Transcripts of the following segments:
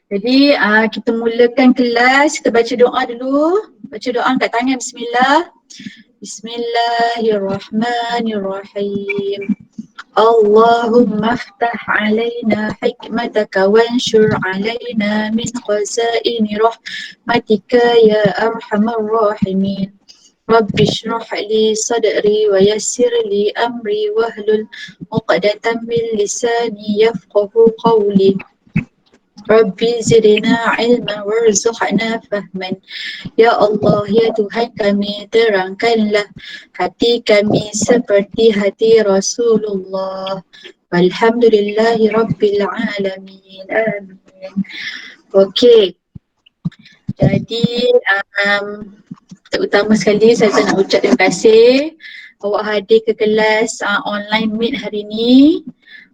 Jadi kita mulakan kelas, kita baca doa dulu. Baca doa angkat tangan, bismillah. Bismillahirrahmanirrahim. Allahumma aftah alaina hikmataka wanshur alaina min khazaini rahmatika ya arhamar rahimin. Rabbi shrah li sadri wa yassir li amri wahlul 'uqdatam min lisani yafqahu qawli. Rabbi zidna ilman warzuqna fahman. Ya Allah, ya Tuhan kami, terangkanlah hati kami seperti hati Rasulullah. Walhamdulillahi Rabbil Alamin. Amin. Okey. Jadi utama sekali saya nak ucap terima kasih awak hadir ke kelas online meet hari ni.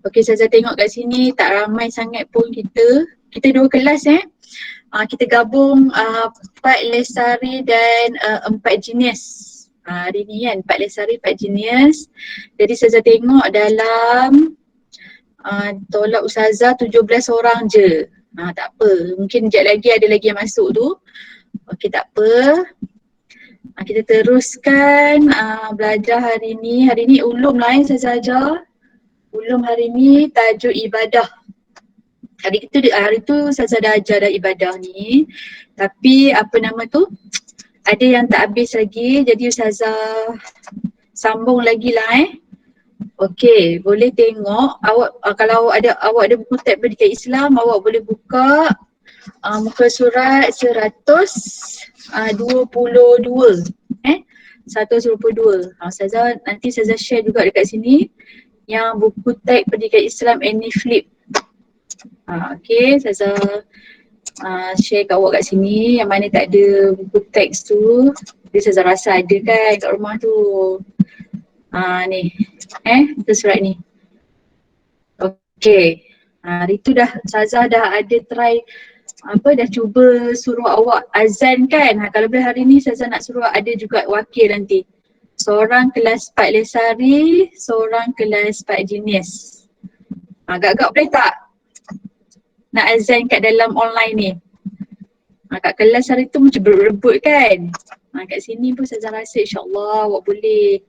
Okey, saya tengok kat sini tak ramai sangat pun kita. Kita dua kelas kita gabung 4 lesari dan 4 jenis. Hari ni kan 4 lesari 4 jenis. Jadi saya tengok dalam tolak ustazah 17 orang je. Tak apa, mungkin sekejap lagi ada lagi yang masuk tu. Okey, tak apa. Kita teruskan belajar hari ni. Hari ni ulum lain saya saja. Ulum hari ni tajuk ibadah. Hari tu saya dah ajar dah ibadah ni. Tapi apa nama tu? Ada yang tak habis lagi. Jadi Ustazah sambung lagi lah Okey, boleh tengok awak kalau awak ada buku tab pendidikan Islam, awak boleh buka muka surat 122. 122. Nanti Ustazah share juga dekat sini yang buku tab pendidikan Islam Any Flip. Okey, saya share kat awak kat sini yang mana tak ada buku teks tu. Jadi saya rasa ada kan kat rumah tu. Ni. Buku surat ni. Okey. Hari tu Ustazah dah ada try dah cuba suruh awak azan kan. Kalau boleh hari ni Ustazah nak suruh ada juga wakil nanti. Seorang kelas 4 lesari, seorang kelas 4 jenis. Agak-agak boleh tak? Nak azan kat dalam online ni. Kat kelas hari tu macam berebut kan. Kat sini pun saya rasa insyaAllah awak boleh.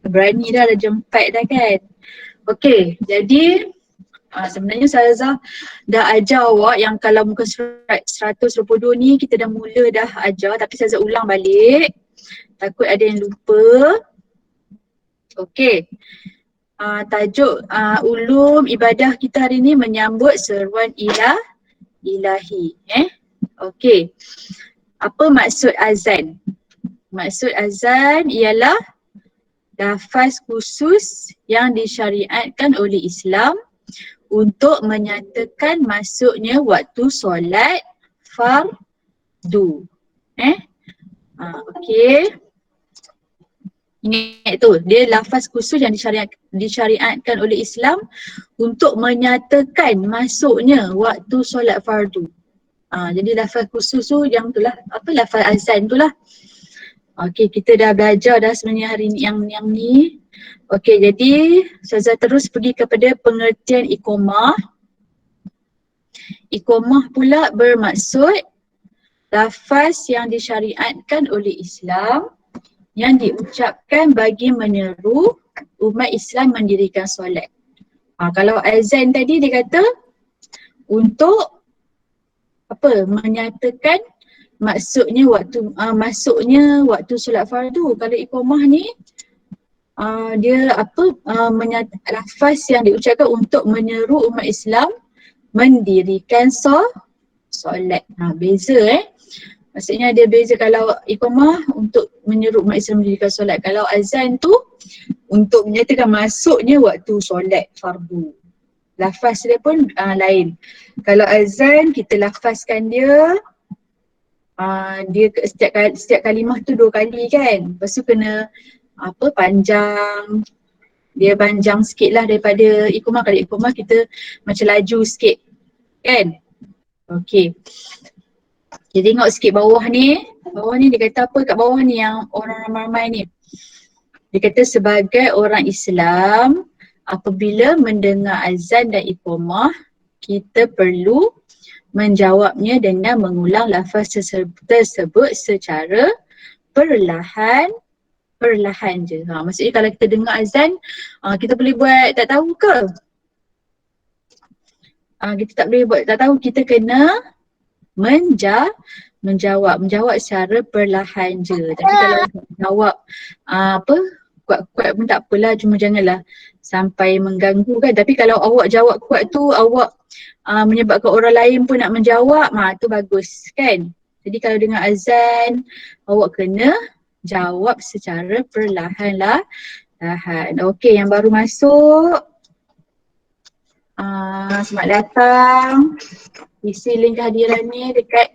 Berani dah jam 4 dah kan. Okey, jadi sebenarnya Ustazah dah ajar awak yang kalau muka surat 122 ni kita dah mula dah ajar tapi Ustazah ulang balik. Takut ada yang lupa. Okey. Tajuk ulum ibadah kita hari ni menyambut seruan ilahi. Okey. Apa maksud azan? Maksud azan ialah lafaz khusus yang disyariatkan oleh Islam untuk menyatakan masuknya waktu solat fardu. Okey. Ingat tu, dia lafaz khusus yang disyariatkan oleh Islam untuk menyatakan masuknya waktu solat fardu. Jadi lafaz khusus tu yang tu lah, lafaz azan tu lah. Okey, kita dah belajar dah sebenarnya hari ni yang ni. Okey, jadi Ustazah terus pergi kepada pengertian iqamah. Iqamah pula bermaksud lafaz yang disyariatkan oleh Islam yang diucapkan bagi menyeru umat Islam mendirikan solat. Kalau azan tadi dia kata untuk menyatakan masuknya waktu solat fardu. Kalau iqamah ni dia lafaz yang diucapkan untuk menyeru umat Islam mendirikan solat. Beza maksudnya dia beza. Kalau iqamah untuk menyeru umat Islam mendirikan solat. Kalau azan tu untuk menyatakan masuknya waktu solat fardu. Lafaz dia pun lain. Kalau azan kita lafazkan dia setiap kalimah tu 2 kali kan. Lepas tu kena panjang. Dia panjang sikit lah daripada iqamah. Kalau iqamah kita macam laju sikit kan. Okey. Kita tengok sikit bawah ni. Bawah ni dia kata apa kat bawah ni yang orang ramai-ramai ni. Dia kata sebagai orang Islam apabila mendengar azan dan iqamah kita perlu menjawabnya dengan mengulang lafaz tersebut secara perlahan je. Maksudnya kalau kita dengar azan, kita boleh buat tak tahu ke? Kita tak boleh buat tak tahu, kita kena menjawab secara perlahan je. Tapi kalau jawab kuat-kuat pun tak apalah, cuma janganlah sampai mengganggu kan. Tapi kalau awak jawab kuat tu, awak menyebabkan orang lain pun nak menjawab, tu bagus kan. Jadi kalau dengar azan, awak kena jawab secara perlahan lah. Okey, yang baru masuk, selamat datang. Isi link kehadiran ni dekat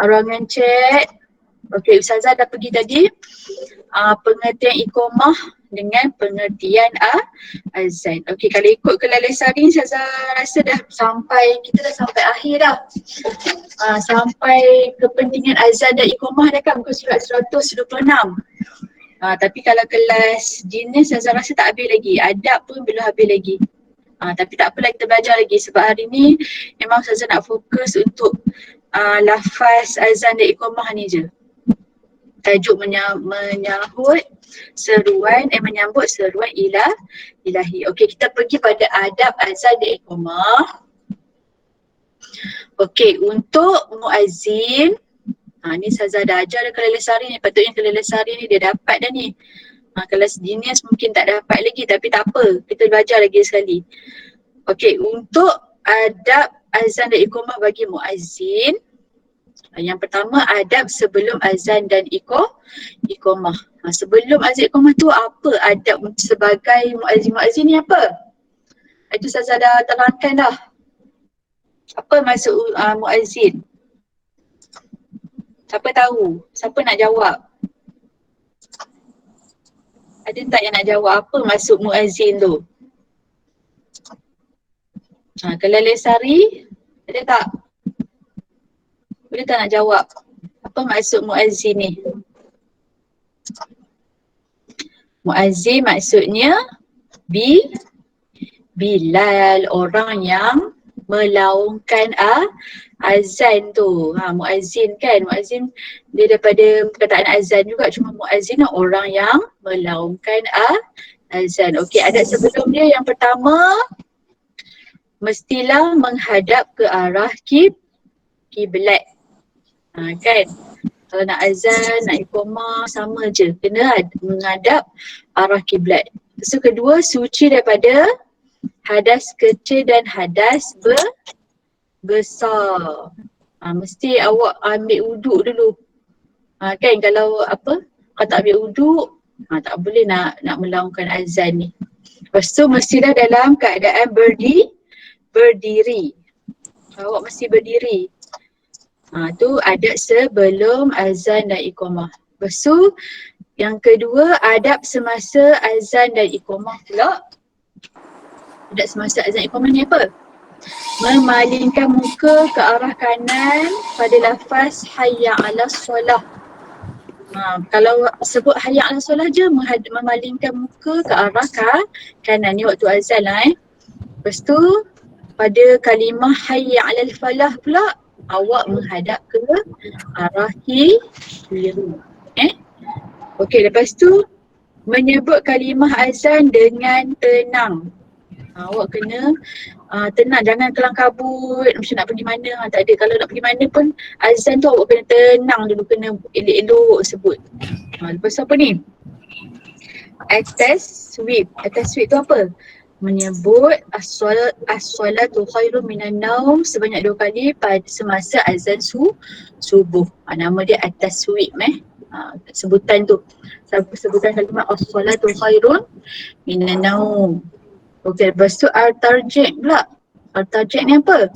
ruangan chat. Okey, Ustazah dah pergi tadi pengertian iqamah dengan pengertian azan. Okey, kalau ikut Kelalai Sari, Ustazah rasa kita dah sampai akhir dah. Sampai kepentingan azan dan iqamah dah kan, muka surat 126. Tapi kalau kelas jenis Ustazah rasa tak habis lagi, adab pun belum habis lagi. Tapi tak apalah, kita belajar lagi sebab hari ni memang Ustazah nak fokus untuk lafaz azan dan iqamah ni je. Tajuk menyambut seruan ilahi. Okey, kita pergi pada adab azan dan iqamah. Okey, untuk muazzin, ni Ustazah dah ajar dah Kelalai Sari ni, patutnya Kelalai Sari ni dia dapat dah ni. Kelas jenis mungkin tak dapat lagi, tapi tak apa, kita belajar lagi sekali. Okey, untuk adab azan dan iqamah bagi muazzin, yang pertama adab sebelum azan dan iqamah. Sebelum azan iqamah tu apa adab sebagai muazzin ni apa? Itu Ustazah dah terangkan dah. Apa maksud muazzin? Siapa tahu? Siapa nak jawab? Ada tak yang nak jawab apa maksud muazzin tu? Kelalai Sari, ada tak? Boleh tak nak jawab? Apa maksud muazzin ni? Muazzin maksudnya Bilal, orang yang melaungkan azan tu. Muazzin kan, muazzin dia daripada perkataan azan juga, cuma muazzin orang yang melaungkan azan. Okey, adab sebelum dia yang pertama, mestilah menghadap ke arah kiblat. Kan? Kalau nak azan, nak iqamah sama je, kena menghadap arah kiblat. Lepas tu kedua, suci daripada hadas kecil dan hadas besar. Mesti awak ambil wuduk dulu. Kan kalau tak ambil wuduk, tak boleh nak melaungkan azan ni. Lepas tu mestilah dalam keadaan berdiri. Awak mesti berdiri. Tu adab sebelum azan dan iqamah. Lepas tu yang kedua, adab semasa azan dan iqamah pula. Adab semasa azan iqamah ni apa? Memalingkan muka ke arah kanan pada lafaz hayya 'alas solah. Kalau sebut hayya 'alas solah je, memalingkan muka ke arah kanan ni waktu azan lah Lepas tu pada kalimah hayya 'alal falah pula, awak menghadap ke arah kiri. Okey, lepas tu menyebut kalimah azan dengan tenang. Awak kena tenang, jangan kelang kabut macam nak pergi mana, tak ada. Kalau nak pergi mana pun azan tu awak kena tenang dulu, kena elok-elok sebut. Lepas apa ni? At-taswib tu apa? Menyebut as-salatu khairum minan naum sebanyak 2 kali pada semasa azan subuh. Nama dia at-taswib sebutan tu. Sebutan kalimah as-salatu khairun minan naum. Okey, lepas tu al-tarjih pula. Al-tarjih ni apa?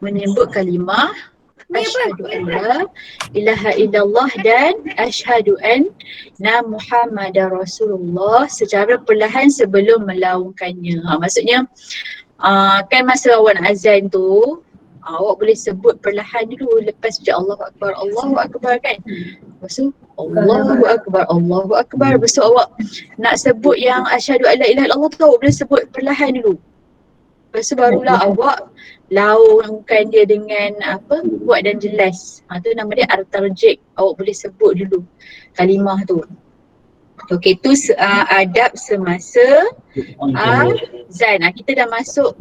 Menyebut kalimah asyhadu an la ilaha illallah dan asyhadu anna Muhammadar Rasulullah secara perlahan sebelum melaungkannya. Maksudnya kan masa awak nak azan tu, awak boleh sebut perlahan dulu, lepas ucap Allahu Akbar kan. Lepas tu Allahu Akbar. Lepas tu awak nak sebut yang asyhadu an la ilaha illallah tu, awak boleh sebut perlahan dulu. Lepas tu barulah awak laungkan dia dengan apa, kuat dan jelas. Tu nama dia artarjik. Awak boleh sebut dulu kalimah tu. Okey, tu adab semasa azan. Kita dah masuk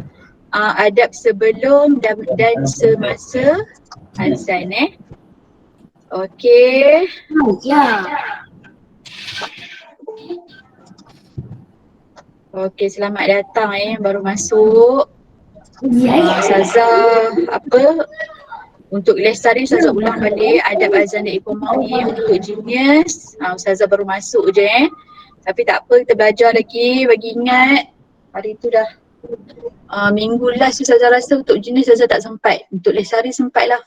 adab sebelum dan semasa azan Okey. Ya. Okey, selamat datang baru masuk. Ya. Ustazah apa untuk lestari Ustazah ulang balik adab azan dan iqamah ni untuk genius. Ustazah baru masuk je Tapi tak apa, kita belajar lagi. Bagi ingat hari tu dah minggu last Ustazah rasa untuk genius Ustazah tak sempat. Untuk lestari sempat lah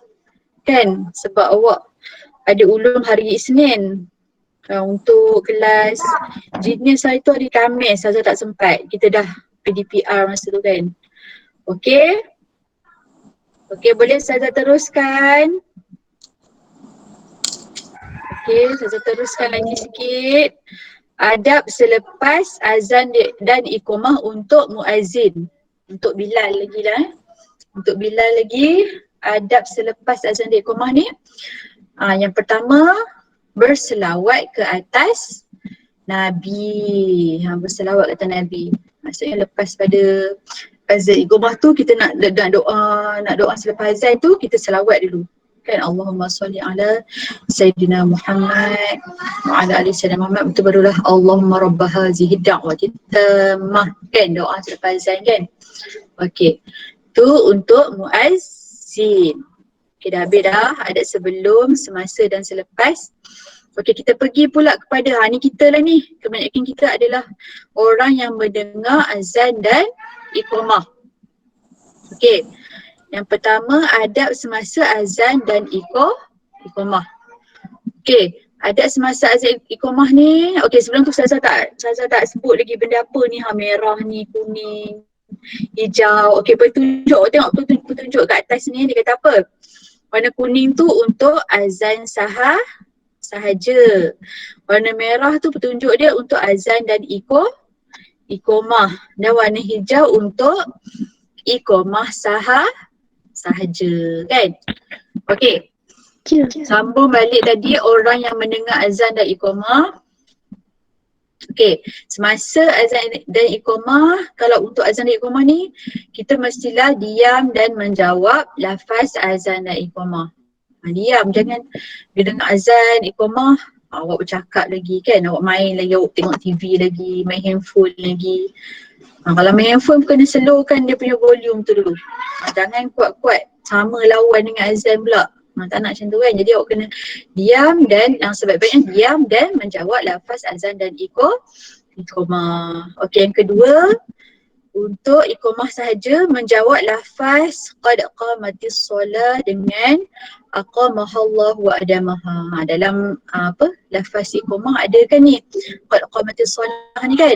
kan, sebab awak ada ulum hari Isnin. Untuk kelas genius hari tu hari Khamis Ustazah tak sempat. Kita dah PDPR masa tu kan. Okey. Okey, boleh Ustazah teruskan? Okey, Ustazah teruskan lagi sikit. Adab selepas azan dan iqamah untuk muazzin. Untuk Bilal lagi lah. Untuk Bilal lagi, adab selepas azan dan iqamah ni. Yang pertama, berselawat ke atas Nabi. Berselawat ke atas Nabi. Maksudnya lepas pada azan iqamah tu kita nak doa selepas azan tu kita selawat dulu. Kan Allahumma salli ala Sayyidina Muhammad wa ala ali Sayyidina Muhammad. Itu barulah Allahumma rabba hazihi da'wati tammah. Kan doa selepas azan kan. Okey. Tu untuk muazzin. Okey, dah habis dah. Ada sebelum, semasa dan selepas. Okey, kita pergi pula kepada ni kita lah ni. Kebanyakan kita adalah orang yang mendengar azan dan iqamah. Okey. Yang pertama, adab semasa azan dan iqamah. Okey, adab semasa azan iqamah ni. Okey, sebelum tu saya tak sebut lagi benda apa ni, merah ni, kuning, hijau. Okey, petunjuk, tengok petunjuk kat atas ni dia kata apa? Warna kuning tu untuk azan sahaja. Warna merah tu petunjuk dia untuk azan dan iqamah. Dan warna hijau untuk iqamah sahaja kan. Okey. Sambung balik tadi orang yang mendengar azan dan iqamah. Okey, semasa azan dan iqamah, kalau untuk azan dan iqamah ni, kita mestilah diam dan menjawab lafaz azan dan iqamah. Diam, jangan bila dengar azan, iqamah, awak bercakap lagi kan, awak main lagi, awak tengok TV lagi, main handphone lagi. Kalau main handphone kena slowkan dia punya volume tu dulu. Jangan kuat-kuat sama lawan dengan azan pula. Tak nak macam tu kan. Jadi awak kena diam dan sebaik-baiknya diam dan menjawab lafaz azan dan iqamah. Okey, yang kedua, untuk iqamah sahaja menjawab lafaz qad qamatis solah dengan aqamahallahu wa adamaha. Dalam lafaz iqamah ada kan ni qad qamatis solah ni kan.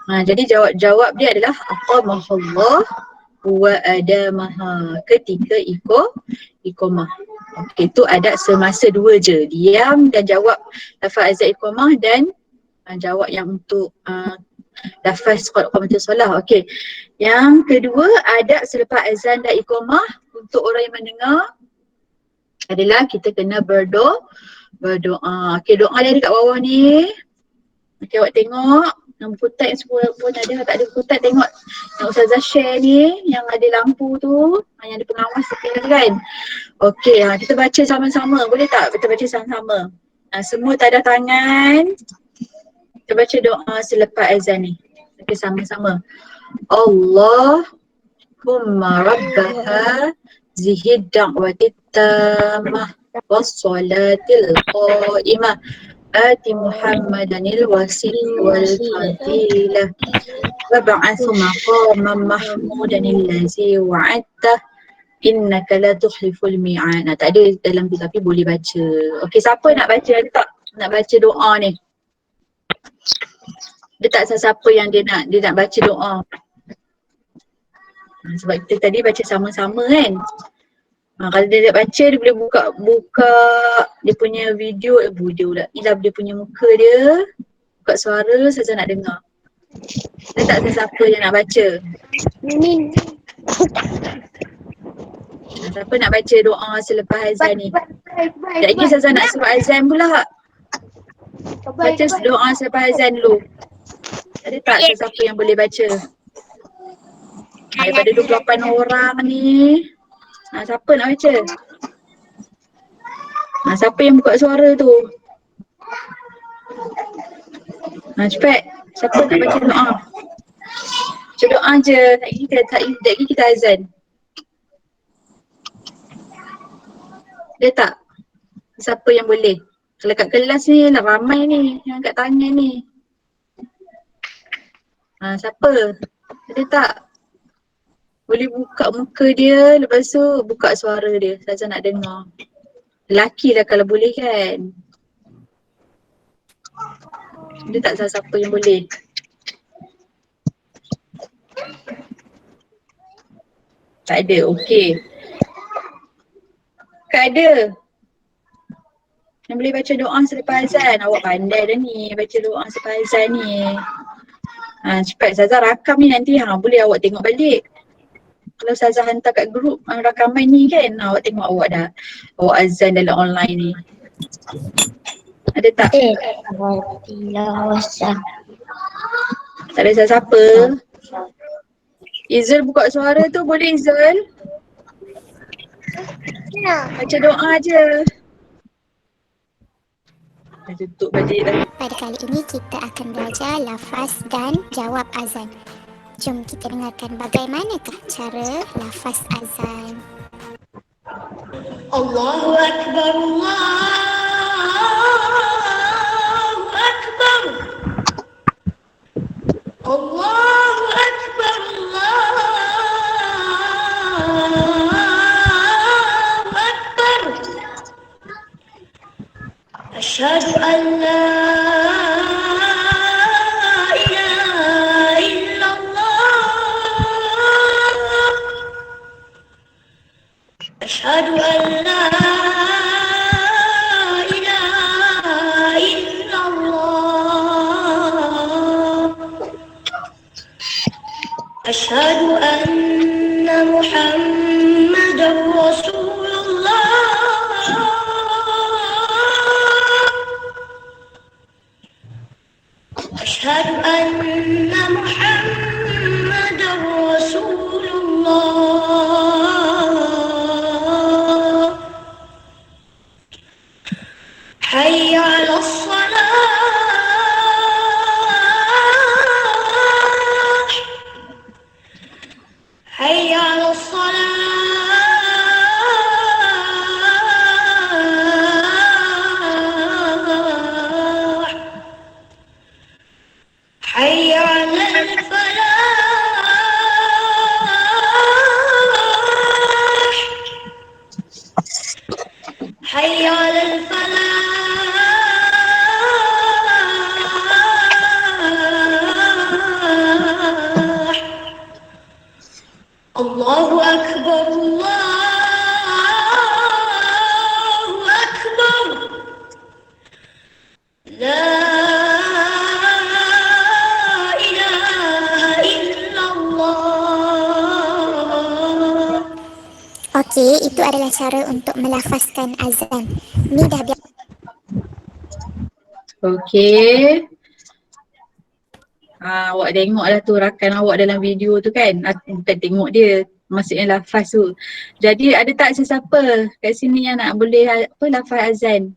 Jadi jawab dia adalah aqamahallahu wa adamaha ketika iqamah. Okey, itu adab semasa dua je. Diam dan jawab lafaz azan iqamah dan jawab yang untuk lafaz qad qamatis solah. Okey. Yang kedua, adab selepas azan dan iqamah untuk orang yang mendengar adalah kita kena berdoa. Okey, doa dia dekat bawah ni. Okey, awak tengok lampu tab semua pun ada, tak ada lampu tab, tengok yang Ustazah share ni yang ada lampu tu, yang ada pengawas sekali kan. Okey, kita baca sama-sama, boleh tak kita baca sama-sama? Semua tadah tangan. Kita baca doa selepas azan ni. Okey, sama-sama. Allahumma rabbaha zihid da'wati tammah wassalatil qa'imah ati Muhammadanil wasil wal fadilah wab'athu maqaman mahmudanil lazi wa'adtah innaka la tukhliful mi'ad. Tak ada dalam tu tapi boleh baca. Okey, siapa nak baca tak? Nak baca doa ni? Dia tak siapa yang dia nak baca doa. Sebab kita tadi baca sama-sama kan. Kalau dia nak baca, dia boleh buka dia punya video pula. Dia punya muka dia, buka suara, saya nak dengar. Dia tak siapa yang nak baca. Min. Siapa nak baca doa selepas azan ni? Iqbal. Sekejap lagi Ustazah nak suruh azan pula. Baca doa selepas azan dulu. Ada tak sesiapa yang boleh baca? Daripada 28 orang ni, siapa nak baca? Siapa yang buka suara tu? Cepat. Siapa nak baca doa? Baca doa je. Tak lagi kita azan. Ada tak? Siapa yang boleh? Kalau kat kelas ni lah ramai ni yang angkat tangan ni. Siapa? Ada tak? Boleh buka muka dia, lepas tu buka suara dia. Ustazah nak dengar. Lelaki lah kalau boleh kan. Ada tak siapa yang boleh? Tak ada, okey. Kak ada. Yang boleh baca doa selepas azan. Awak pandai dah ni baca doa selepas azan ni. Cepat Ustazah rakam ni nanti boleh awak tengok balik. Kalau Ustazah hantar kat grup rakaman ni kan, awak tengok awak azan dalam online ni. Ada tak? Tak ada siapa. Izul buka suara tu boleh Izul? Baca doa je. Dah tutup balik dah. Pada kali ini kita akan belajar lafaz dan jawab azan. Jom kita dengarkan bagaimanakah cara lafaz azan. Allahu Akbar, Allahu Akbar. Allahu Akbar, Allahu Akbar. Asyhadu an la ilaha illallah. Asyhadu an la ilaha illallah. Asyhadu anna Muhammadar Rasulullah. Asyhadu anna Muhammadar Rasulullah. Hayya 'alas salah. Hayya 'alas salah. Hayya 'alal falah. Hayya 'alal falah. Allahu Akbar, Allahu Akbar. La ilaha illallah. Okey, itu adalah cara untuk melafazkan azan. Ni dah biasa. Okey. Awak tengoklah tu rakan awak dalam video tu kan. Bukan tengok dia. Maksudnya lafaz tu. Jadi ada tak sesiapa kat sini yang nak boleh lafaz azan?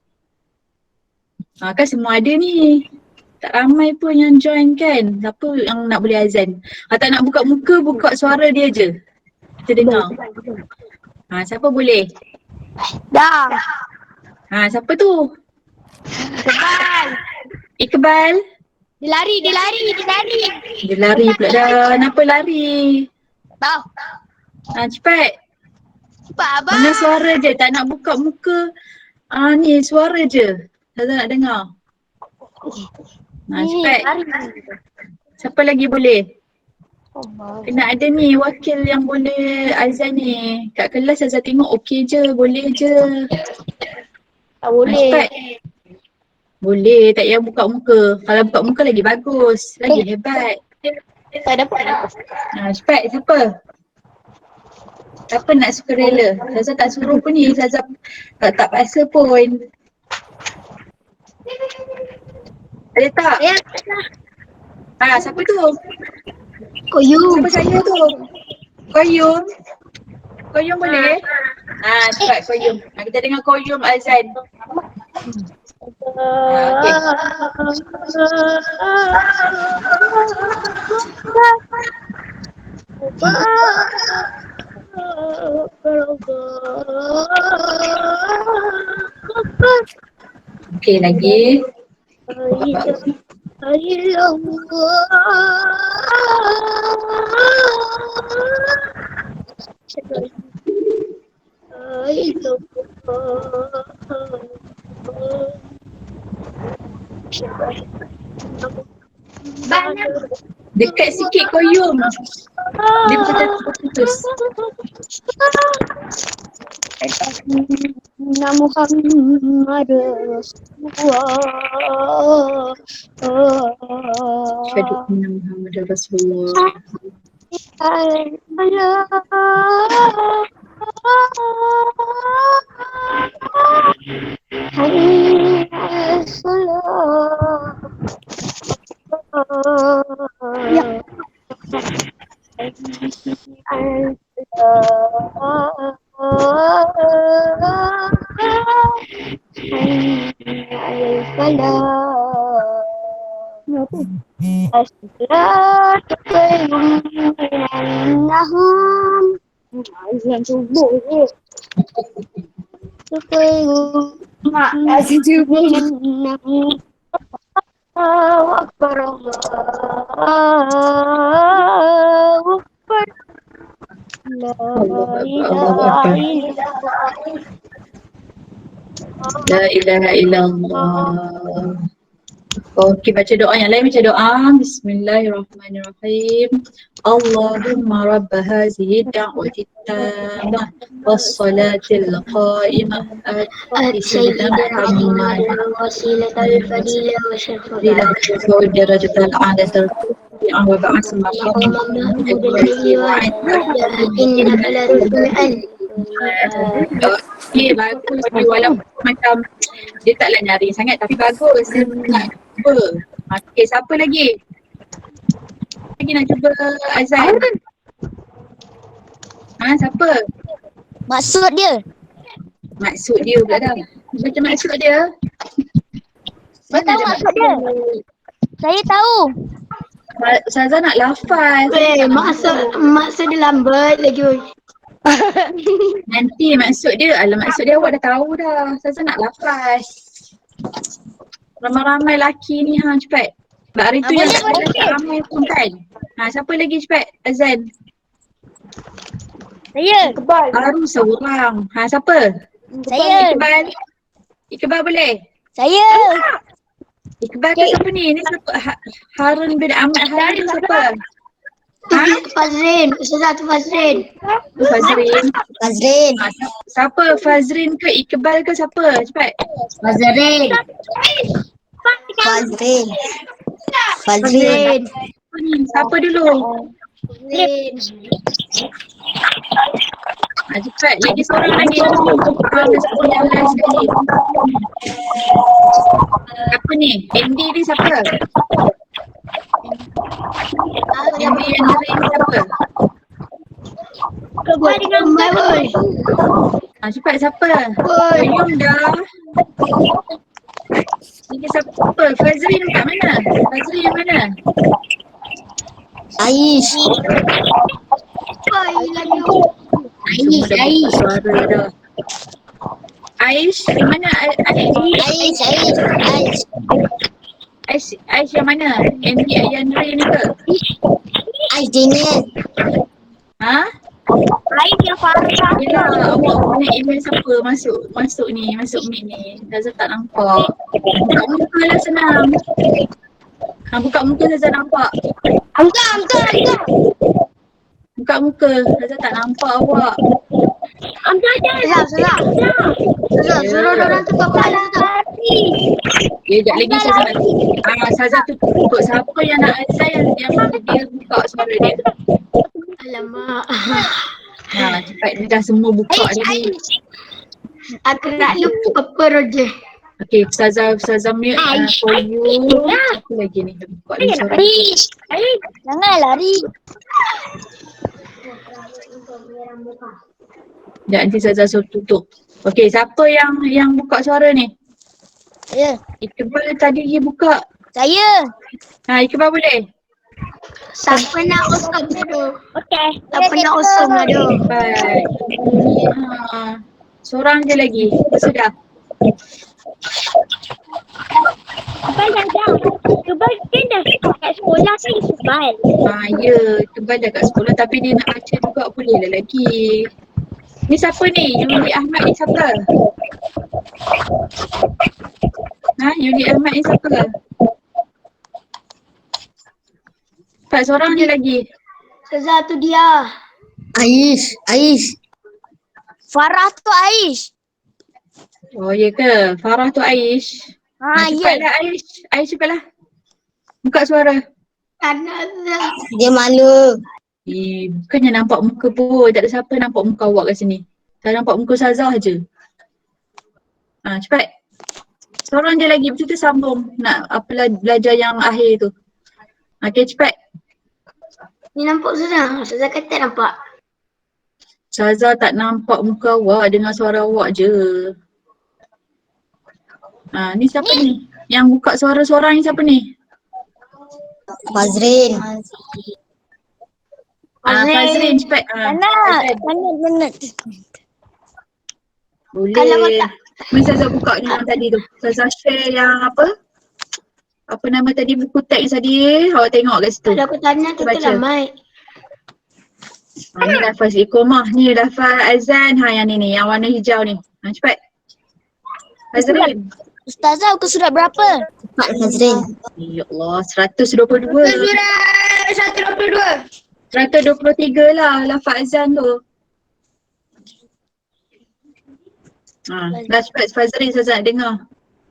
Kan semua ada ni. Tak ramai pun yang join kan. Siapa yang nak boleh azan? Tak nak buka muka, buka suara dia je. Kita dengar. Siapa boleh? Dah. Siapa tu? Iqbal. Iqbal? Dia lari. Dia lari pula dah. Kenapa lari? Tahu. Cepat. Cepat abang. Mana suara je. Tak nak buka muka. Ni suara je. Saya nak dengar. Cepat. Siapa lagi boleh? Kena ada ni wakil yang boleh azan ni. Kat kelas Azhar tengok okey je. Boleh je. Tak boleh. Cepat. Boleh. Tak payah buka muka. Kalau buka muka lagi bagus. Lagi hebat. Tak dapat. Cepat. Siapa? Siapa nak sukarela? Ustazah tak suruh pun ni. Ustazah tak paksa pun. Ada tak? Ya. Siapa tu? Koyum. Siapa saya tu? Koyum. Koyum boleh? Cepat Koyum. Kita dengar Koyum azan. Okey. Okey lagi. Dekat sikit Koyum. Dia putus. Muhammad Rasulullah. Asyhadu anna Muhammadar Rasulullah. Mak, azan subuh. Allahu Akbar, Allahu Akbar. La ilaha illallah. La ilaha illallah. Okey, baca doa yang lain, baca doa. Bismillahirrahmanirrahim. Allahumma rabba hazihi da'wati tammah wassalatil qa'imah ati sayyidina Muhammad wasilatal fadilah wa syafa'alah. wa darajatal a'la wa ba'as Muhammad innaka la tu'min. Okey, bagus. Walaupun macam dia taklah nyaring sangat tapi bagus. Dia nak cuba. Okey, siapa lagi? Lagi nak cuba azan? Siapa? Maksud dia. Maksud dia pula dah. Macam maksud dia? Saya tahu maksud dia. Saya tahu. Ustazah nak lafaz. Maksud dia lambat lagi. Nanti maksud dia, maksud dia awak dah tahu dah. Ustazah nak lafaz. Ramai-ramai laki ni cepat. Sebab hari tu yang ramai pun kan. Siapa lagi cepat azan? Saya. Baru seorang. Siapa? Saya. Iqbal boleh? Saya. Iqbal ke siapa ni? Ni siapa? Harun bin Ahmad Harun tu siapa? Fazrin. Ustazah tu Fazrin. Fazrin. Fazrin. Siapa? Fazrin ke Iqbal ke siapa? Cepat. Fazrin. Fazrin. Fazrin. Siapa dulu? Fazrin. Cepat. Lagi seorang lagi. Apa ni? Andy ni siapa? Andy yang hari ni siapa? Kebal dengan Bible. Cepat siapa? Koyum dah. Ini siapa? Fazrin kat mana? Fazrin yang mana? Aish. Aish. Suara dah. Aish, yang mana? Aish yang mana? Andy Ayandri ni ke? Aish Daniel. Aish yang Farah. Yelah, awak punya email siapa masuk ni, masuk meet ni. Zazah tak nampak. Buka muka lah senang. Buka muka Zazah nampak. Buka muka, Zazah tak nampak awak. Salah. Suruh orang tu kepala tu. Sekejap lagi Zazah nak Zazah tu untuk siapa yang nak azan yang dia buka suara dia. Alamak. Cepat ni dah semua buka tadi. Aku nak lupa apa Roger. Okay, Ustazah mute for you. Apa lagi ni? Buka lagi suara. Jangan lari. Sekejap nanti Ustazah suruh tutup. Okay, siapa yang buka suara ni? Ya. Iqbal tadi dia buka. Saya. Iqbal boleh? Siapa nak kosong tu? Okey. Siapa nak kosong lah tu? Baik. Seorang je lagi. Sudah. Kebal dah. Kebal kan dah kat sekolah kan Kebal. Ya, Iqbal dah kat sekolah tapi dia nak baca juga boleh lah lagi. Ni siapa ni? Yuli Ahmad ni siapa? Yuli Ahmad ni siapa? Tak, seorang je lagi. Ustazah tu dia. Aish. Farah tu Aish. Oh ya ke? Farah tu Aish. Cepatlah Aish. Aish cepatlah. Buka suara. Dia malu. Bukannya nampak muka pun. Tak ada siapa nampak muka awak kat sini. Tak nampak muka Ustazah je. Cepat. Seorang je lagi. Betul tu sambung. Nak belajar yang akhir tu. Okay, cepat. Ni nampak Ustazah. Ustazah kata nampak. Ustazah tak nampak muka awak. Dengar suara awak je. Ni siapa ni? Yang buka suara seorang ni siapa ni? Fazrin. Fazrin cepat. Mana? Boleh. Kalau tak. Mari Ustazah buka ni yang tadi tu. Ustazah share yang apa? Apa nama tadi buku teks tadi? Awak tengok kat situ. Kalau aku tanya tu Baca. lah Mai. Ni lafaz iqamah. Ni lafaz azan. Yang ni. Yang warna hijau ni. Cepat. Fazrin. Ustazah aku surat berapa? Cepat Fazrin. Ya Allah, 122. Surat 122. 123 lah lafaz azan tu. Dah cepat Fazrin, Ustazah nak dengar.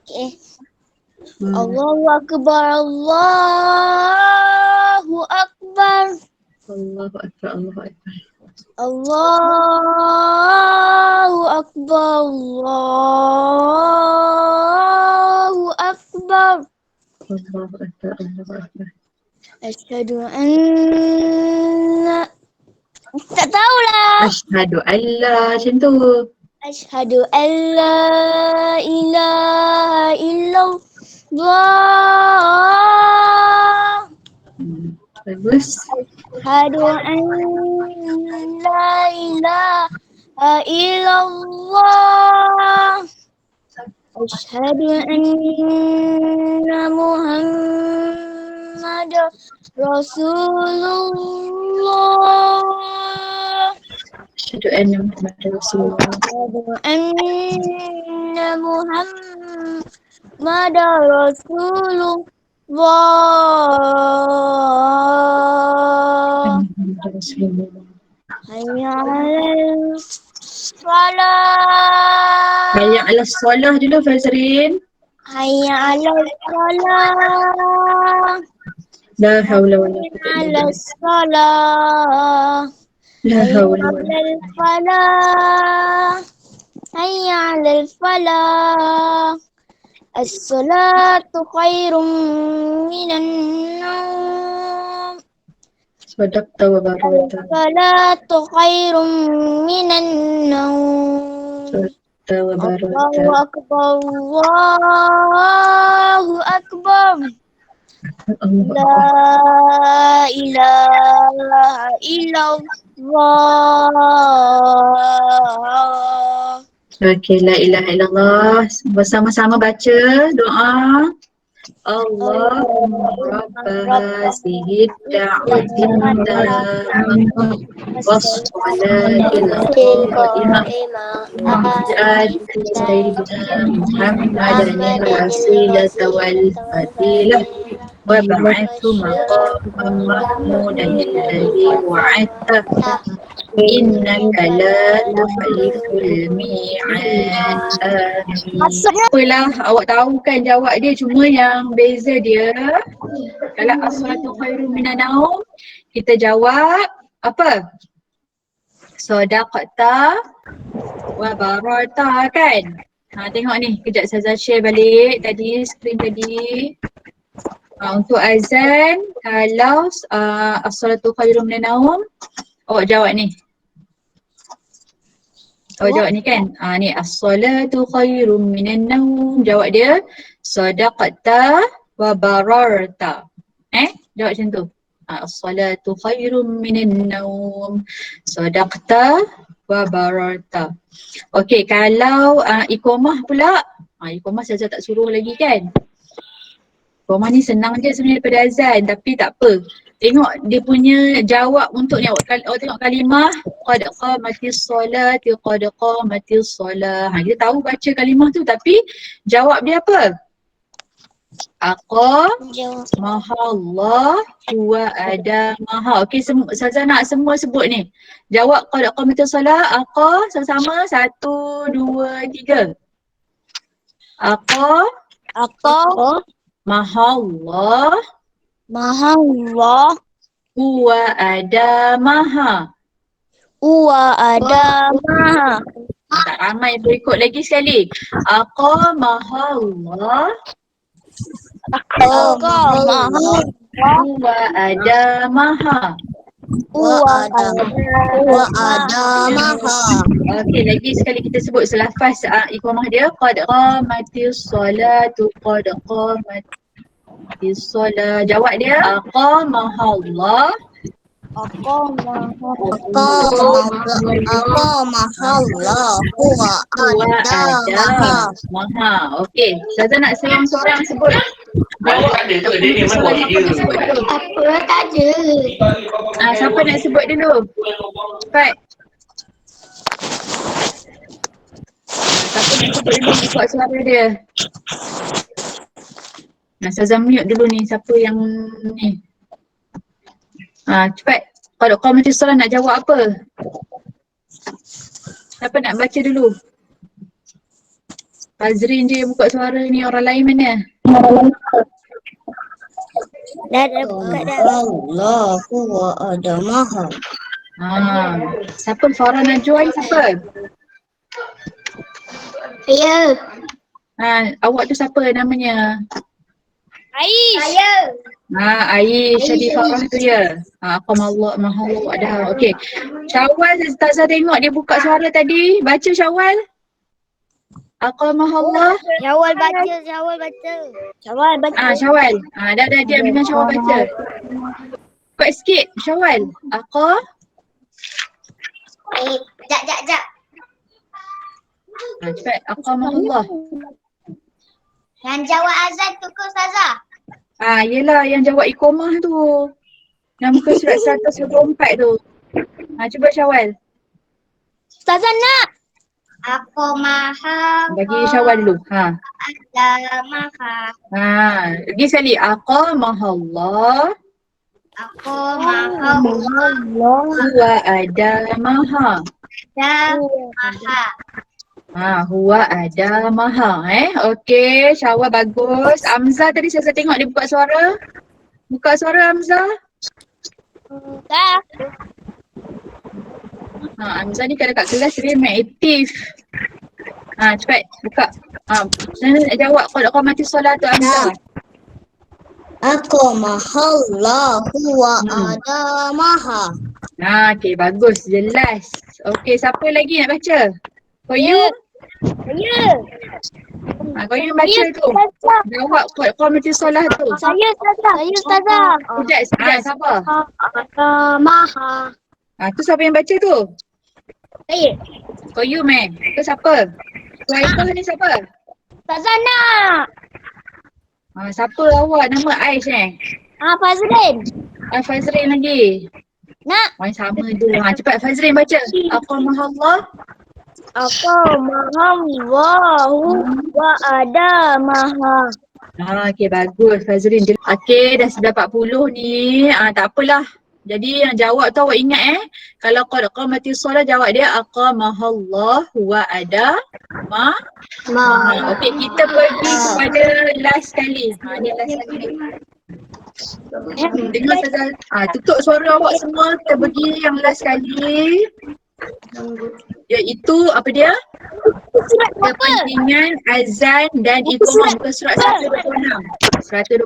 Okay. Allahu Akbar, Allahu Akbar. Allahu Akbar, Allahu Akbar. Allahu Akbar, Allahu Akbar. Allahu Akbar, Allahu Akbar. Asyhadu anna. Tak tahulah. Asyhadu alla macam tu. Asyhadu an la ilaha illallah. Bagus. Asyhadu an la ilaha illallah. Asyhadu anna Muhammadar Rasulullah. Asyhadu anna Muhammadar Rasulullah. Asyhadu anna Muhammadar Rasulullah. Muhammadar Rasulullah. Hayya 'alal salah. Hayya 'alas solah dulu Fazrin. Hayya 'alal salah. La haula wala quwwata illa 'Alas billah. salah. La Hayya haula wala 'alal falah. Hayya 'alal falah. As-salatu khairum minan naum. Sadaqta wa barata. As-salatu khairum minan naum. Sadaqta wa barata. Allahu akbar, Allahu akbar. Allahu La Akbar. ilaha illallah. Okey, la ilaha illallah. Bersama-sama baca doa. Allahumma rabba hadhihi ad-da'wati tammah was-salatil qa'imah waj'al sayyidina Muhammadan al-wasilata wal-fadilah wa ba'athu maqaman mahmudan alladhi wa'adta innaka la tukhliful mi'ad. Apalah, awak tahu kan jawab dia, cuma yang beza dia kalau as-salatu khairum minan naum kita jawab apa? Sadaqta wa bararta kan? Tengok ni, kejap Ustazah share balik tadi, skrin tadi. Untuk azan, kalau as-salatu khairum minan naum, awak jawab ni. Awak jawab ni kan? Ni as-salatu khairum minan naum. Jawab dia sadaqta wa bararta. Jawab macam tu. As-salatu khairum minan naum. Sadaqta wa bararta. Okey, kalau iqamah pula, iqamah saya tak suruh lagi kan? Iqamah ni senang je sebenarnya daripada azan, tapi tak apa. Tengok dia punya jawab untuk ni, awak tengok kalimah qad qamatis solati qad qamatis solah. Kita tahu baca kalimah tu tapi jawab dia apa? Maha Allah huwa ada maha. Okey, Ustazah nak semua sebut ni. Jawab qad qamatis solah, sama-sama 1, 2, 3. Maha Allah huwa ada maha. Tak ramai berikut lagi sekali. Maha Allah huwa ada maha. Okey, lagi sekali kita sebut selafaz iqamah dia. Qad qamatis solatu qad qamatis solah. Jawab dia aqamahallah. Aqamahallah huwa ada maha. Okey, Ustazah nak seorang-seorang sebut. tak ada tu, dia ni mana dia. Apa tak ada. Siapa nak sebut dulu? Cepat. Siapa nak sebut dulu buka suara dia? Ustazah mute dulu ni, siapa yang ni? Cepat. Kalau komentar soalan nak jawab apa? Siapa nak baca dulu? Fazrin je yang buka suara ni, orang lain mana? Allah huwa ada maha. Siapa? Farah Najwan siapa? Ya. Awak tu siapa namanya? Ais. Aish Syarif Farah tu ya. Aqamallah maha ada. Okey. Syawal, Ustazah tengok dia buka suara tadi. Baca Syawal. Aqamahallah. Syawal baca. Syawal. Dah dia memang Syawal baca. Kuat sikit Syawal. Sekejap. Cepat. Aqamahallah. Yang jawab azan tu ke Ustazah? Yelah yang jawab iqamah tu. Yang muka surat 124 tu. Cuba Syawal. Ustazah nak. Aku maha Bagi Syawal dulu. ada maha. Lagi sekali. Aqamahallah. Aku maha Huwa ada maha. ada maha. Huwa ada maha. Okey, Syawal bagus. Amzah tadi saya tengok dia buka suara. Buka suara Amzah. Amzah ni kalau kat kelas dia main aktif. Cepat buka. Nak jawab kalau kau mati solat tu Amzah. Aqamahallah huwa ada maha. Okey, bagus, jelas. Okey, siapa lagi nak baca? Koyum? Koyum baca tu. Jawab kau mati solat tu. Saya Ustazah. Sekejap, sabar. Maha. Tu siapa yang baca tu? Saya. Koyum tu siapa? Suhaibah ni siapa? Ustazah nak. Siapa awak? Nama Aish Fazrin. Fazrin lagi. Nak. Sama tu. Cepat Fazrin baca. Aqamahallah. Aqamahallah wa ada maha. Okey, bagus Fazrin. Okey, dah 40 ni. Tak apalah. Jadi yang jawab tu awak ingat kalau qad qamatis solah jawab dia aqamahallah wa ada maha. Okey, kita pergi kepada last kali. Ni last kali. Dengar Ustazah. Tutup suara awak semua. Kita pergi yang last kali. Iaitu apa dia? Kepentingan azan dan iqamah. Buka surat 126. 126.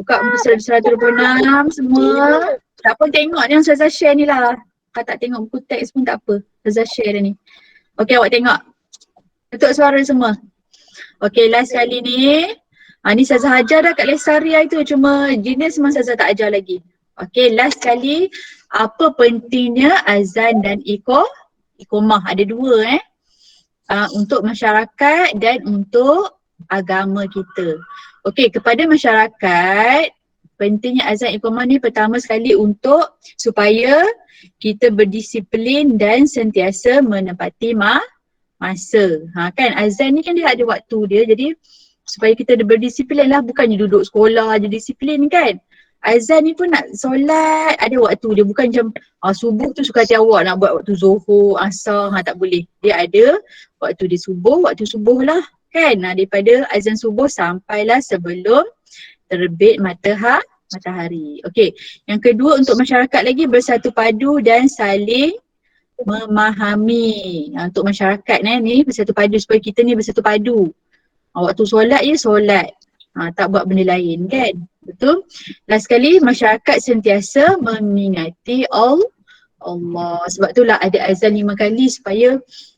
Buka muka surat 126 semua. Tak apa tengok ni yang Ustazah share ni lah. Kalau tak tengok buku teks pun tak apa. Ustazah share dah ni. Okey, awak tengok. Tutup suara semua. Okey, last kali ni. Ni Ustazah ajar dah kat Lestari tu. Cuma jenis memang Ustazah tak ajar lagi. Okey, last kali. Apa pentingnya azan dan iqamah? Ada dua untuk masyarakat dan untuk agama kita. Okey, kepada masyarakat, pentingnya azan iqamah ni pertama sekali untuk supaya kita berdisiplin dan sentiasa menepati masa. Kan azan ni kan dia ada waktu dia, jadi supaya kita berdisiplin lah, bukannya duduk sekolah je disiplin kan. Azan ni pun nak solat ada waktu dia, bukan macam subuh tu suka hati awak nak buat waktu zuhur, asar, tak boleh. Dia ada waktu dia subuh, waktu subuh lah kan. Daripada azan subuh sampailah sebelum terbit matahari. Okey, yang kedua untuk masyarakat lagi bersatu padu dan saling memahami. Untuk masyarakat ni bersatu padu supaya kita ni bersatu padu. Waktu solat je solat. Tak buat benda lain kan. Betul? Last sekali masyarakat sentiasa mengingati Allah. Sebab itulah ada azan 5 kali supaya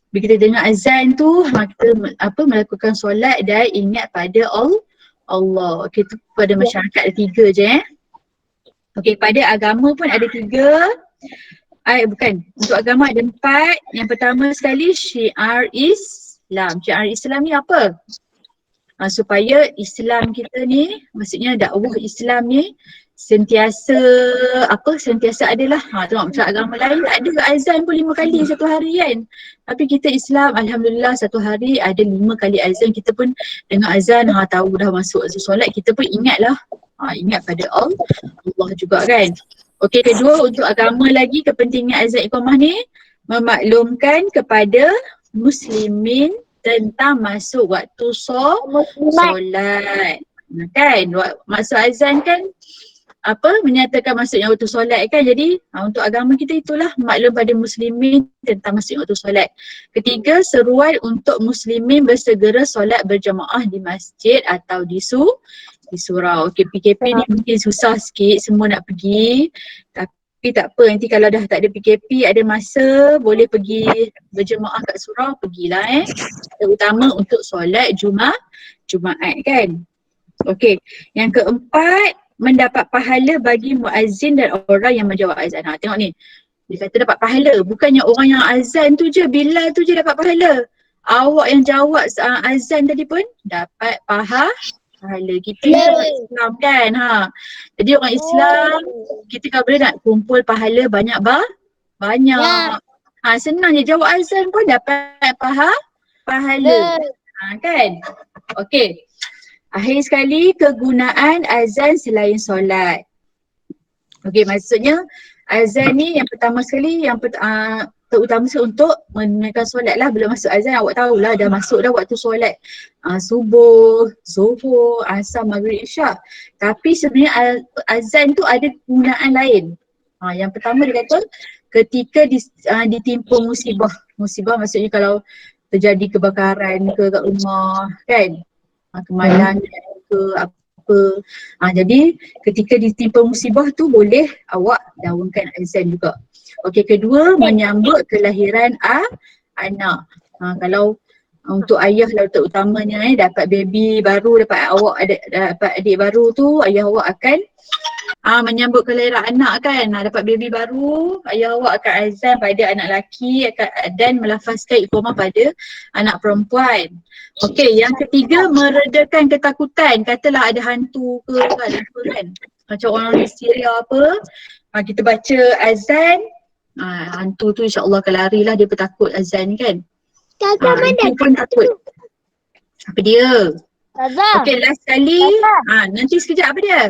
bila kita dengar azan tu kita melakukan solat dan ingat pada Allah. Okey, tu pada masyarakat ada 3 je Okey, pada agama pun ada 3. Bukan, untuk agama ada 4. Yang pertama sekali syiar Islam. Syiar Islam ni apa? Supaya Islam kita ni, maksudnya dakwah Islam ni sentiasa adalah tengok macam agama lain tak ada azan pun 5 kali satu hari kan. Tapi kita Islam alhamdulillah satu hari ada 5 kali azan. Kita pun dengar azan tahu dah masuk solat, kita pun ingatlah ingat pada Allah juga kan. Okey, kedua untuk agama lagi kepentingan azan iqamah ni memaklumkan kepada muslimin tentang masuk waktu solat. Kan masuk azan kan menyatakan masuknya waktu solat kan. Jadi untuk agama kita itulah maklum pada muslimin tentang masuk waktu solat. Ketiga, seruan untuk muslimin bersegera solat berjamaah di masjid atau di surau. Okey, PKP ni mungkin susah sikit semua nak pergi. Tapi tak apa, nanti kalau dah tak ada PKP, ada masa boleh pergi berjemaah kat surau, pergilah terutama untuk solat Jumaat kan. Okey, yang keempat, mendapat pahala bagi muazzin dan orang yang menjawab azan. Tengok ni, dia kata dapat pahala, bukannya orang yang azan tu je, Bilal tu je dapat pahala. Awak yang jawab azan tadi pun dapat pahala. Kita ni orang Islam kan. Jadi orang Islam kita kalau boleh nak kumpul pahala banyak. Senang je jawab azan pun dapat pahala. Kan. Okey. Akhir sekali kegunaan azan selain solat. Okey, maksudnya azan ni yang pertama sekali terutama untuk menunaikan solat lah. Belum masuk azan awak tahulah dah masuk dah waktu solat subuh, zuhur, asar, maghrib, isyak. Tapi sebenarnya azan tu ada penggunaan lain. Yang pertama dia kata ketika ditimpa musibah. Musibah maksudnya kalau terjadi kebakaran ke kat rumah kan, kemalangan ke apa. Jadi ketika ditimpa musibah tu boleh awak daunkan azan juga. Okey, kedua menyambut kelahiran anak. Kalau untuk ayah lah terutamanya dapat baby baru, dapat adik baru tu, ayah awak akan menyambut kelahiran anak kan. Dapat baby baru, ayah awak akan azan pada anak lelaki dan melafazkan iqamah pada anak perempuan. Okey, yang ketiga meredakan ketakutan. Katalah ada hantu ke kan. Macam orang di Syria apa, kita baca azan, hantu tu insya-Allah akan lari lah, dia bertakut azan kan. Hantu pun takut. Apa dia? Okey, last kali. Nanti sekejap apa dia?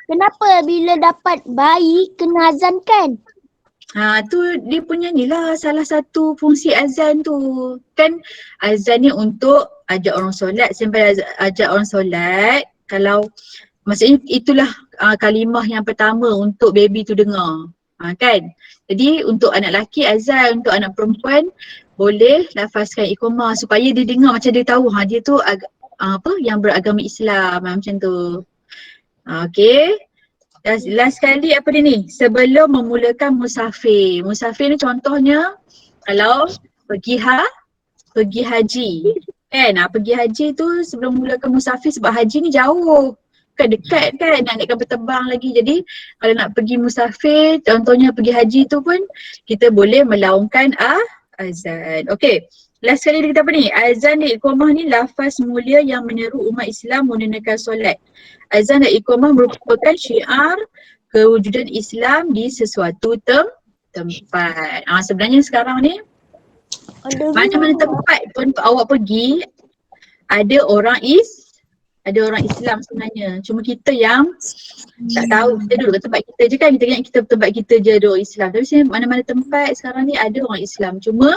Kenapa bila dapat bayi kena azan kan? Tu dia punya ni lah salah satu fungsi azan tu. Kan azan ni untuk ajak orang solat, sampai ajak orang solat. Kalau maksudnya itulah kalimah yang pertama untuk baby tu dengar. Kan? Jadi untuk anak lelaki azan, untuk anak perempuan boleh lafazkan iqamah supaya dia dengar macam dia tahu dia tu yang beragama Islam macam tu. Okay. Last sekali apa dia ni? Sebelum memulakan musafir. Musafir ni contohnya kalau pergi haji. Kan? Pergi haji tu sebelum mulakan musafir sebab haji ni jauh. Kan dekat kan, nak berterbang lagi. Jadi kalau nak pergi musafir, contohnya pergi haji tu pun kita boleh melaungkan azan. Okay, last sekali kita apa ni? Azan dan iqamah ni lafaz mulia yang menyeru umat Islam menunaikan solat. Azan dan iqamah merupakan syiar kewujudan Islam di sesuatu tempat. Sebenarnya sekarang ni mana-mana tempat pun awak pergi ada orang Islam sebenarnya. Cuma kita yang tak tahu. Kita duduk kat tempat kita je kan. Kita ingat tempat kita je ada orang Islam. Tapi sebenarnya mana-mana tempat sekarang ni ada orang Islam. Cuma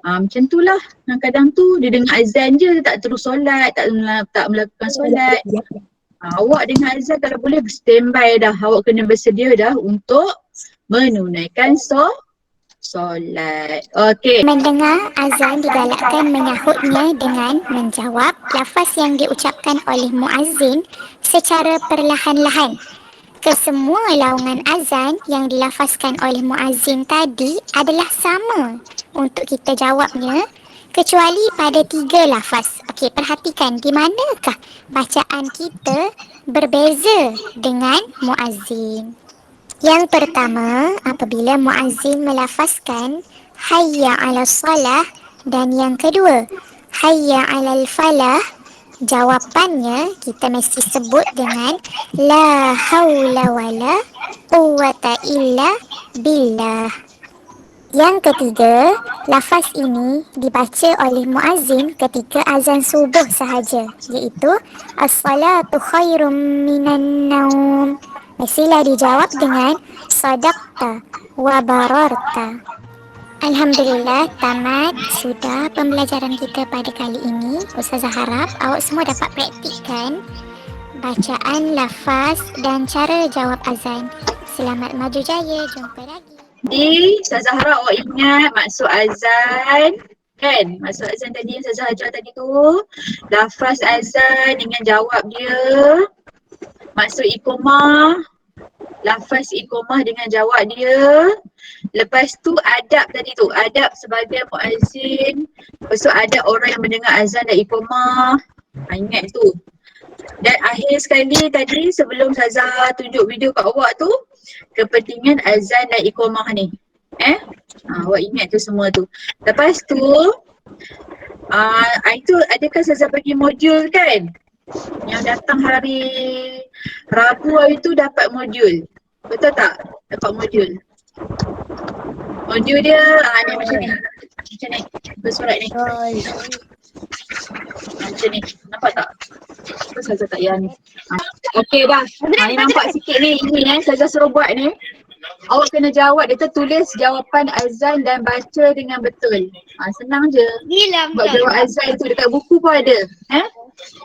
macam tu lah. Kadang-kadang tu dia dengar azan je, dia tak terus solat, tak melakukan solat. Awak dengar azan kalau boleh standby dah. Awak kena bersedia dah untuk menunaikan solat. Okey. Mendengar azan digalakkan menyahutnya dengan menjawab lafaz yang diucapkan oleh muazzin secara perlahan-lahan. Kesemua laungan azan yang dilafazkan oleh muazzin tadi adalah sama untuk kita jawabnya kecuali pada 3 lafaz. Okey, perhatikan di manakah bacaan kita berbeza dengan muazzin. Yang pertama, apabila muazzin melafazkan hayya 'alas salah, dan yang kedua hayya 'alal falah, jawapannya kita mesti sebut dengan la haula wala quwwata illa billah. Yang ketiga, lafaz ini dibaca oleh muazzin ketika azan subuh sahaja, iaitu as-salatu khairum minan naum. Mestilah dijawab dengan sadaqta wa bararta. Alhamdulillah, tamat sudah pembelajaran kita pada kali ini. Ustazah harap awak semua dapat praktikkan bacaan lafaz dan cara jawab azan. Selamat maju jaya, jumpa lagi. Jadi Ustazah harap awak ingat maksud azan kan? Maksud azan tadi yang Ustazah ajar tadi tu, lafaz azan dengan jawab dia. Maksud iqamah, lafaz iqamah dengan jawab dia. Lepas tu adab tadi tu, adab sebagai muazzin. Lepas tu adab orang yang mendengar azan dan iqamah. Ingat tu. Dan akhir sekali tadi sebelum Ustazah tunjuk video kat awak tu, kepentingan azan dan iqamah ni. Awak ingat tu semua tu. Lepas tu itu adakah Ustazah bagi modul kan? Yang datang hari Rabu hari tu dapat modul. Betul tak? Dapat modul. Modul dia ni macam ni. Macam ni. Bersurat ni. Macam ni. Nampak tak? Apa Ustazah tak yang ni? Okey dah. Ni nampak sikit ni. Ini Ustazah suruh buat ni. Awak kena jawab. Dia tulis jawapan azan dan baca dengan betul. Senang je. Buat jawab azan tu dekat buku pun ada.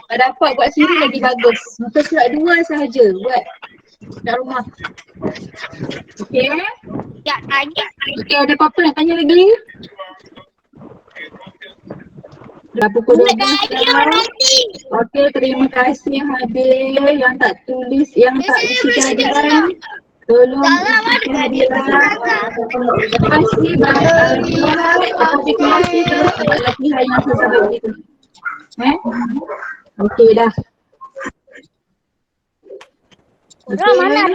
Dapat buat sendiri lagi bagus. Muka surat 2 sahaja buat kat rumah. Okey? Tak tanya. Okey, ada apa-apa nak tanya lagi? Dah pukul 12 sekarang. Okey, terima kasih Habil yang tak tulis, yang tak isi kehadiran. Tolong isi kehadiran. Terima kasih banyak. Terima kasih terus buat latihan yang saya bagi tu. Okey dah. Mana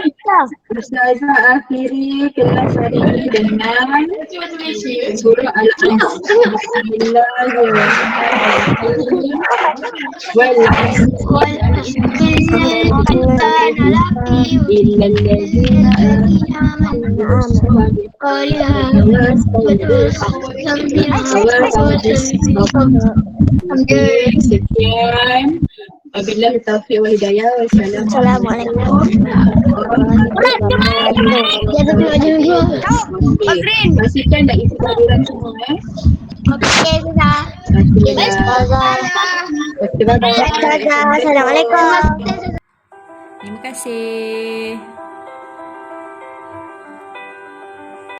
Ustazah akhiri kelas hari ini dengan surah Al-An'am. Sekian. Wabillahi taufiq wal hidayah. Wassalamualaikum. Pastikan dah isi kehadiran semua Okey, Ustazah. Bye-bye. Assalamualaikum. Terima kasih.